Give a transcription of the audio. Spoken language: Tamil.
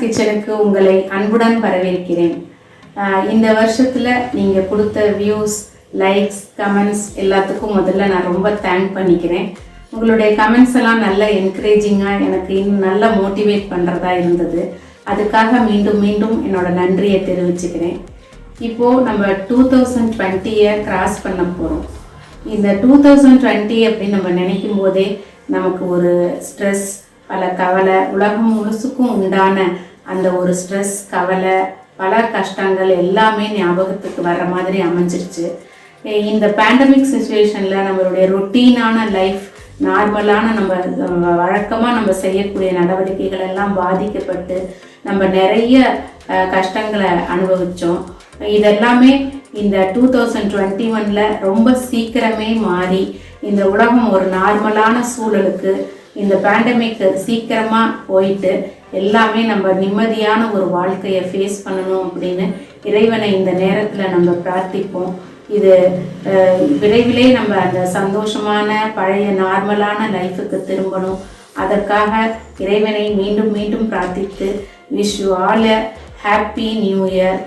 கிச்சனுக்கு உங்களை அன்புடன் வரவேற்கிறேன். இந்த வருஷத்தில் நீங்கள் கொடுத்த வியூஸ், லைக்ஸ், கமெண்ட்ஸ் எல்லாத்துக்கும் முதல்ல நான் ரொம்ப தேங்க் பண்ணிக்கிறேன். உங்களுடைய கமெண்ட்ஸ் எல்லாம் நல்ல என்கரேஜிங்காக எனக்கு இன்னும் நல்லா மோட்டிவேட் பண்ணுறதா இருந்தது. அதுக்காக மீண்டும் மீண்டும் என்னோட நன்றியை தெரிவிச்சுக்கிறேன். இப்போது நம்ம 2020 கிராஸ் பண்ண போகிறோம். இந்த 2020 அப்படின்னு நம்ம நினைக்கும் போதே நமக்கு ஒரு ஸ்ட்ரெஸ், பல கவலை, உலகம் முழுசுக்கும் உண்டான அந்த ஒரு ஸ்ட்ரெஸ், கவலை, பல கஷ்டங்கள் எல்லாமே ஞாபகத்துக்கு வர்ற மாதிரி அமைஞ்சிருச்சு. இந்த பேண்டமிக் சுச்சுவேஷனில் நம்மளுடைய ரொட்டீனான லைஃப், நார்மலான நம்ம வழக்கமாக நம்ம செய்யக்கூடிய நடவடிக்கைகள் எல்லாம் பாதிக்கப்பட்டு நம்ம நிறைய கஷ்டங்களை அனுபவித்தோம். இதெல்லாமே இந்த 2021 ரொம்ப சீக்கிரமே மாறி இந்த உலகம் ஒரு நார்மலான சூழலுக்கு, இந்த பேண்டமிக் சீக்கிரமாக போயிட்டு எல்லாமே நம்ம நிம்மதியான ஒரு வாழ்க்கையை ஃபேஸ் பண்ணணும் அப்படின்னு இறைவனை இந்த நேரத்தில் நம்ம பிரார்த்திப்போம். இது விரைவிலே நம்ம அந்த சந்தோஷமான பழைய நார்மலான லைஃபுக்கு திரும்பணும். அதற்காக இறைவனை மீண்டும் மீண்டும் பிரார்த்தித்து wish you all a happy new year.